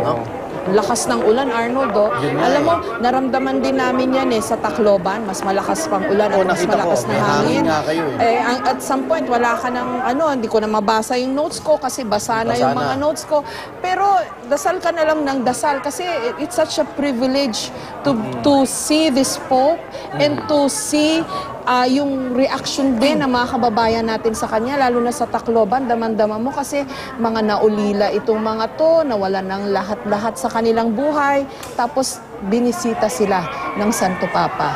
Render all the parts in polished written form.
no? Lakas ng ulan, Arnold, oh. Alam mo, naramdaman din namin yan sa Tacloban. Mas malakas pang ulan at mas malakas na hangin. At some point, wala ka ng, hindi ko na mabasa yung notes ko kasi basa na yung mga notes ko. Pero dasal ka na lang ng dasal kasi it's such a privilege to see this Pope and to see yung reaction din ng mga kababayan natin sa kanya, lalo na sa Tacloban, daman-dama mo kasi mga naulila itong mga to, nawalan ng lahat-lahat sa kanilang buhay, tapos binisita sila ng Santo Papa.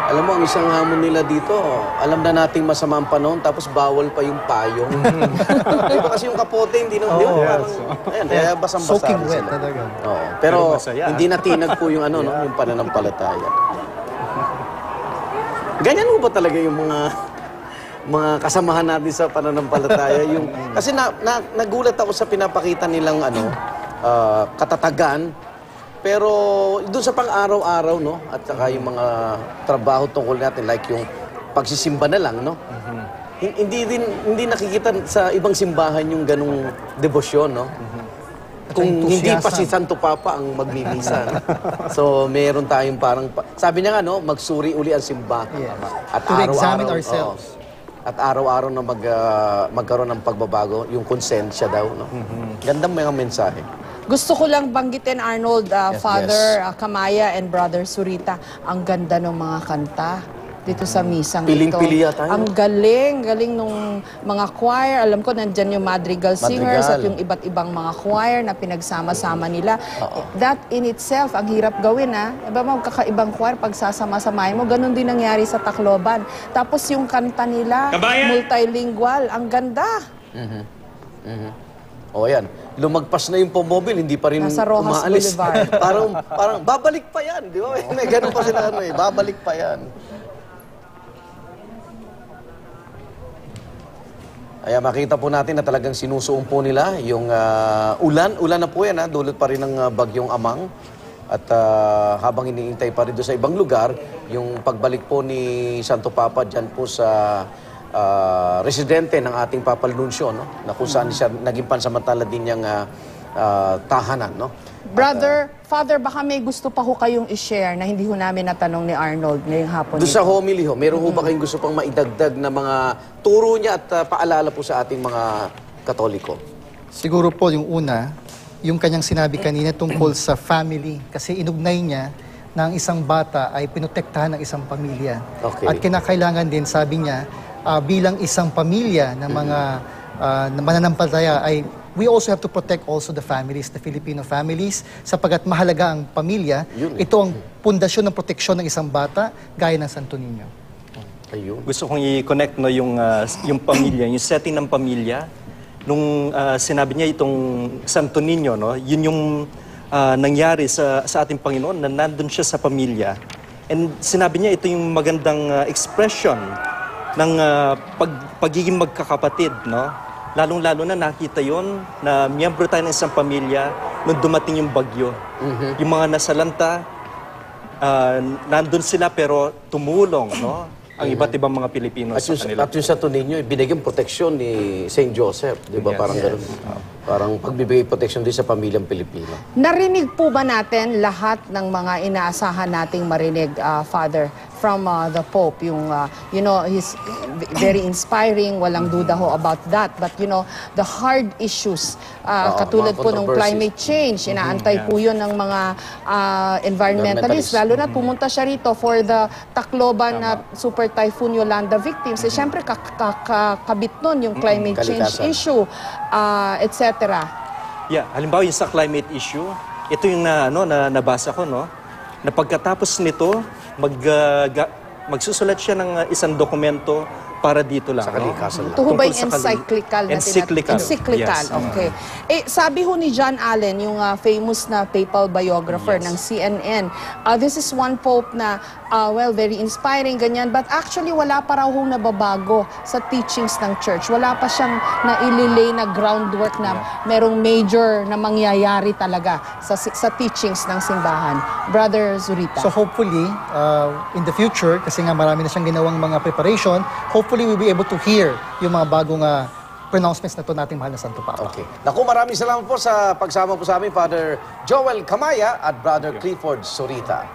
Alam mo, ang isang hamon nila dito, alam na nating masama ang panahon, tapos bawal pa yung payong. Diba kasi yung kapote, hindi na, kaya basang-basa. Soaking wet talaga. Pero hindi natinag po yung yung pananampalataya. Ganyan mo ba talaga yung mga kasamahan natin sa pananampalataya? Kasi nagulat ako sa pinapakita nilang katatagan, pero doon sa pang-araw-araw, no? At saka yung mga trabaho tungkol natin, like yung pagsisimba na lang, no? Hindi nakikita sa ibang simbahan yung ganung debosyon, no? Kung hindi pa si Santo Papa ang magmimisa. So, meron tayong parang, sabi niya nga, no, magsuri uli ang simbahan. At to examine ourselves. At araw-araw na magkaroon ng pagbabago, yung konsensya daw, no? Gandang mga mensahe. Gusto ko lang banggitin, Arnold, Father Kamaya and Brother Zurita, ang ganda ng mga kanta dito sa misang Piling-pili tayo. Ang galing nung mga choir. Alam ko, nandyan yung Madrigal Singers at yung iba't ibang mga choir na pinagsama-sama nila. That in itself, ang hirap gawin, Iba magkakaibang choir, pag sasama-samahin mo, ganun din nangyari sa Tacloban. Tapos yung kanta nila, multilingual, ang ganda. O yan, lumagpas na yung Pomobil, hindi pa rin nasa Rojas umaalis. Boulevard. parang babalik pa yan, di ba? May ganun pa sila, babalik pa yan. Kaya makita po natin na talagang sinusuong po nila yung ulan. Ulan na po yan, dulot pa rin ng bagyong Amang. At habang iniintay pa rin doon sa ibang lugar, yung pagbalik po ni Santo Papa dyan po sa residente ng ating Papal Nuncio, no? Na kung saan siya naging pansamantala din niyang tahanan, no? Father, baka may gusto pa ho kayong i-share na hindi ho namin natanong ni Arnold ngayong hapon. Doon sa homily ho, meron ho ba kayong gusto pang maidagdag na mga turo niya at paalala po sa ating mga Katoliko? Siguro po yung una, yung kanyang sinabi kanina tungkol sa family. Kasi inugnay niya na ang isang bata ay pinotektahan ng isang pamilya. Okay. At kinakailangan din, sabi niya, bilang isang pamilya ng mga mananampalataya ay we also have to protect also the families, the Filipino families, sapagkat mahalaga ang pamilya. Ito ang pundasyon ng proteksyon ng isang bata, gaya ng Santo Niño. Ayun. Gusto kong i-connect yung pamilya, yung setting ng pamilya. Nung sinabi niya itong Santo Niño, no, yun yung nangyari sa ating Panginoon, na nandun siya sa pamilya. And sinabi niya ito yung magandang expression ng pagiging magkakapatid, no? Lalong-lalo na nakita yon na miyembro tayo ng isang pamilya nung dumating yung bagyo. Yung mga nasalanta, nandun sila pero tumulong, no? Ang iba't ibang mga Pilipino sa kanila. At yung Santo Niño, binigyan proteksyon ni Saint Joseph, di ba? Parang ganun. Parang pagbibigay proteksyon din sa pamilyang Pilipino. Narinig po ba natin lahat ng mga inaasahan nating marinig, Father, from the Pope? Yung, he's very inspiring, walang duda ho about that. But, the hard issues, katulad po ng climate change, inaantay po yun ng mga environmentalists. Lalo na pumunta siya rito for the Tacloban Super Typhoon Yolanda victims. Siyempre, kakabit nun yung climate change issue, etc. Yeah, halimbawa yung sa climate issue, ito yung nabasa ko, no? Na pagkatapos nito, magsusulat siya ng isang dokumento para dito lang. Sa kalikasan. Ito ho ba yung encyclical na encyclical. Encyclical, yes. Okay. Sabi ho ni John Allen, yung famous na papal biographer ng CNN, this is one pope na, very inspiring, ganyan, but actually wala pa raw hong nababago sa teachings ng church. Wala pa siyang naililay na groundwork na merong major na mangyayari talaga sa teachings ng simbahan. Brother Zurita. So hopefully, in the future, kasi nga marami na siyang ginawang mga preparation, hopefully we'll be able to hear yung mga bagong pronouncements na to nating mahal na Santo Papa. Okay. Naku, maraming salamat po sa pagsama po sa amin, Father Joel Camaya at Brother Clifford Sorita.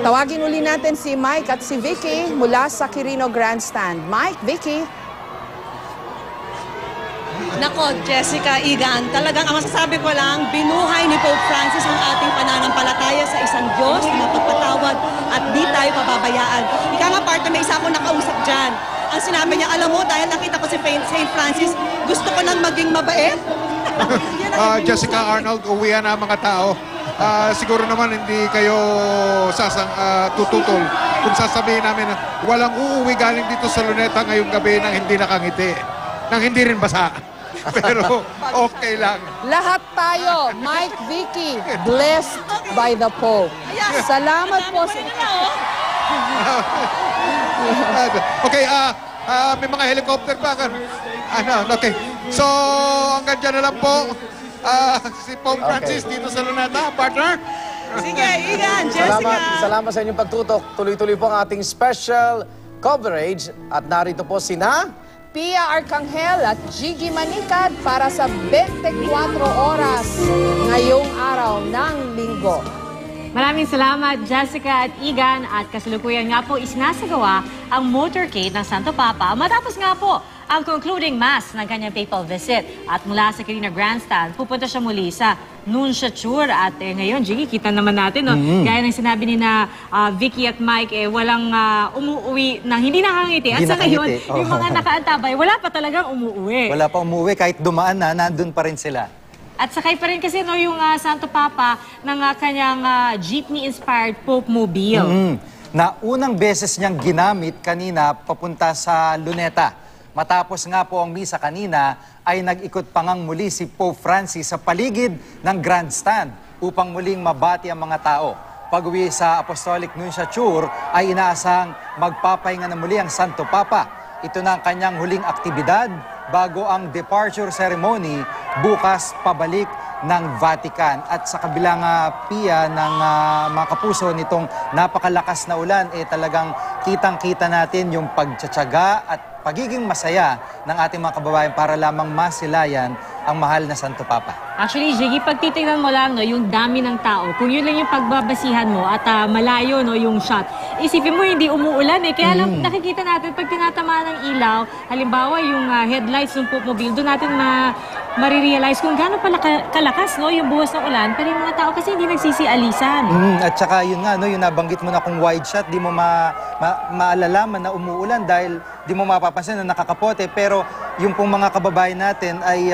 Tawagin uli natin si Mike at si Vicky mula sa Quirino Grandstand. Mike, Vicky. Nako, Jessica, Igan, talagang ang masasabi ko lang, binuhay ni Pope Francis ang ating pananampalataya sa isang Diyos na magpapatawad at di tayo pababayaan. Ika nga, partner, may isa akong nakausap dyan. Ang sinabi niya, alam mo, dahil nakita ko si St. Francis, gusto ko nang maging mabait. Jessica, Arnold, uwihan na mga tao. Siguro naman hindi kayo tututol kung sasabihin namin na walang uuwi galing dito sa Luneta ngayong gabi nang hindi nakangiti, nang hindi rin basa. Pero okay lang. Lahat tayo, Mike, Vicky, blessed by the Pope. Salamat po sa... Okay, may mga helicopter pa. Okay. So, hanggang dyan na lang po. Si Pope Francis dito sa Luneta, partner. Sige, Igan, Jessica. Salamat sa inyong pagtutok. Tuloy-tuloy po ang ating special coverage. At narito po sina... Pia Arcangel at Jiggy Manikad para sa 24 oras ngayong araw ng linggo. Maraming salamat, Jessica at Igan. At kasalukuyan nga po isinasagawa ang motorcade ng Santo Papa matapos nga po ang concluding mass ng kanyang papal visit. At mula sa Quirino Grandstand, pupunta siya muli sa Nunciature. At ngayon, Jiggy, kita naman natin, no? Gaya ng sinabi ni na Vicky at Mike, walang umuwi nang hindi nakangiti. At sa ngayon, yung mga nakaantabay, wala pa talagang umuwi. Wala pa umuwi, kahit dumaan na, nandun pa rin sila. At sakay pa rin kasi no, yung Santo Papa ng kanyang jeepney-inspired Pope Mobile. Na unang beses niyang ginamit kanina papunta sa Luneta. Matapos nga po ang misa kanina, ay nag-ikot pangang muli si Pope Francis sa paligid ng grandstand upang muling mabati ang mga tao. Pag-uwi sa Apostolic Nunciature ay inaasang magpapahinga na muli ang Santo Papa. Ito na ang kanyang huling aktibidad bago ang departure ceremony bukas pabalik ng Vatican. At sa kabilang piya ng mga kapuso nitong napakalakas na ulan, talagang kitang-kita natin yung pagtsatsaga at pagiging masaya ng ating mga kababayan para lamang masilayan ang mahal na Santo Papa. Actually, Jiggy, pag titignan mo lang, no, yung dami ng tao, kung yun lang yung pagbabasihan mo at malayo, no, yung shot, isipin mo hindi umuulan eh. Kaya lang nakikita natin pag tinatamaan ng ilaw, halimbawa yung headlights ng Pope Mobile, doon natin marirealize kung gaano pala kalakas, no, yung buwas ng ulan, pero yung mga tao kasi hindi nagsisialisan. At saka yun nga, no, yung nabanggit mo na kung wide shot, di mo maalalaman na umuulan dahil di mo mapapansin na nakakapote. Pero yung pong mga kababayan natin ay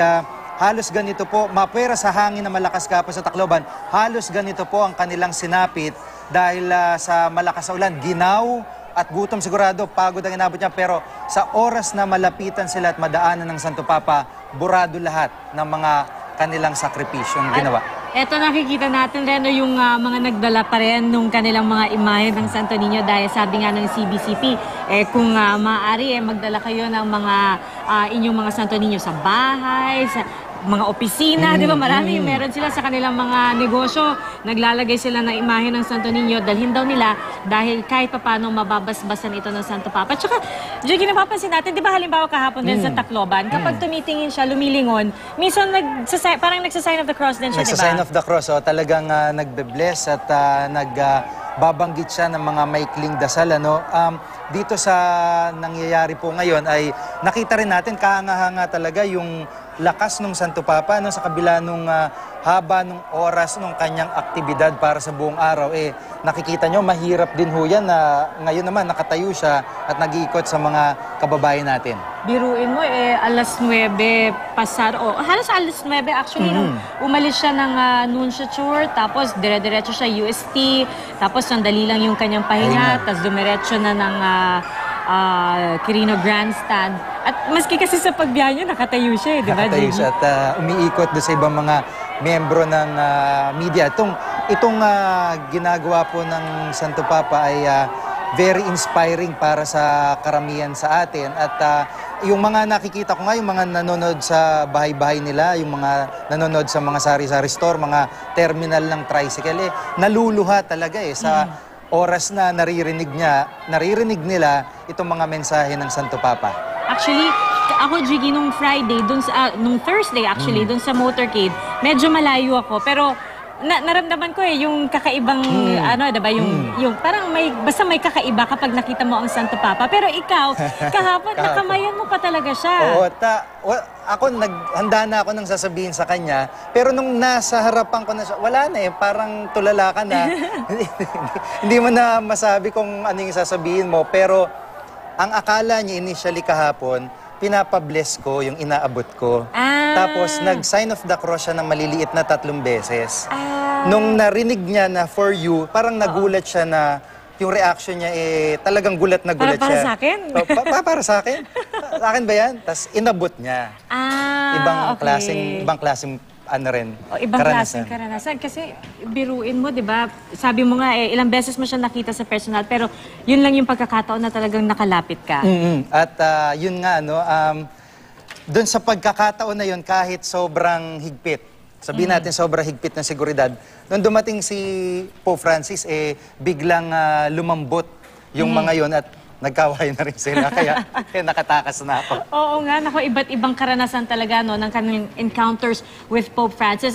halos ganito po, mapwera sa hangin na malakas kapo sa Tacloban, halos ganito po ang kanilang sinapit dahil sa malakas na ulan, ginaw at gutom sigurado, pagod ang inabot niya. Pero sa oras na malapitan sila at madaanan ng Santo Papa, burado lahat ng mga kanilang sakripisyong ginawa. Eto nakikita natin rin yung mga nagdala pa rin nung kanilang mga imahe ng Santo Niño dahil sabi nga ng CBCP, kung maaari magdala kayo ng mga inyong mga Santo Niño sa bahay, sa mga opisina, di ba? Marami meron sila sa kanilang mga negosyo. Naglalagay sila ng imahe ng Santo Niño, dalhin daw nila dahil kahit paano mababasbasan ito ng Santo Papa. At saka, Jiggy, napapansin natin, di ba halimbawa kahapon din sa Tacloban, kapag tumitingin siya, lumilingon, minsan parang nagsasign of the cross din siya, di ba? Nagsasign of the cross, talagang nagbe-bless at nagbabanggit siya ng mga maikling dasal. Dito sa nangyayari po ngayon ay nakita rin natin kahanga-hanga talaga yung lakas ng Santo Papa sa kabila nung haba ng oras ng kanyang aktibidad para sa buong araw. Nakikita nyo, mahirap din ho yan na ngayon naman nakatayo siya at nag-iikot sa mga kababayan natin. Biruin mo, alas 9 pasar, halos alas 9 actually, nung umalis siya ng Nunciature, tapos dire-diretso siya UST, tapos sandali lang yung kanyang pahinga, tapos dumiretso na ng Quirino Grandstand. At maski kasi sa pagbiyahe niya, nakatayo siya, di ba, Nakatayo Jiggy? siya at umiikot doon sa ibang mga membro ng media. Itong ginagawa po ng Santo Papa ay very inspiring para sa karamihan sa atin. At yung mga nakikita ko nga, yung mga nanonood sa bahay-bahay nila, yung mga nanonood sa mga sari-sari store, mga terminal ng tricycle, naluluha talaga sa oras na naririnig nila itong mga mensahe ng Santo Papa. Actually, ako, Jiggy, nung Friday, nung Thursday actually, dun sa motorcade, medyo malayo ako. Pero naramdaman ko yung kakaibang, diba, yung parang basta may kakaiba kapag nakita mo ang Santo Papa. Pero ikaw, kahapon, nakamayan mo pa talaga siya. Oo, ako handa na ako nang sasabihin sa kanya, pero nung nasa harapan ko na siya, wala na parang tulala ka na. Hindi mo na masabi kung ano yung sasabihin mo, pero ang akala niya initially kahapon, pinapabless ko yung inaabot ko. Tapos nag-sign of the cross siya ng maliliit na 3 beses. Nung narinig niya na for you, parang nagulat siya na yung reaction niya talagang gulat na gulat para siya. sa akin? Para sa akin? Sa akin ba yan? Tapos inabot niya. Ibang klaseng ano rin, ibang klaseng karanasan. Kasi biruin mo, di ba? Sabi mo nga, ilang beses mo siya nakita sa personal, pero yun lang yung pagkakataon na talagang nakalapit ka. At yun nga, dun sa pagkakataon na yun, kahit sobrang higpit, sabihin natin sobrang higpit ng seguridad, nung dumating si Pope Francis, biglang lumambot yung mga yun at nagkawayan na rin sila, kaya nakatakas na ako. Oo nga, iba't ibang karanasan talaga ng kanilang encounters with Pope Francis.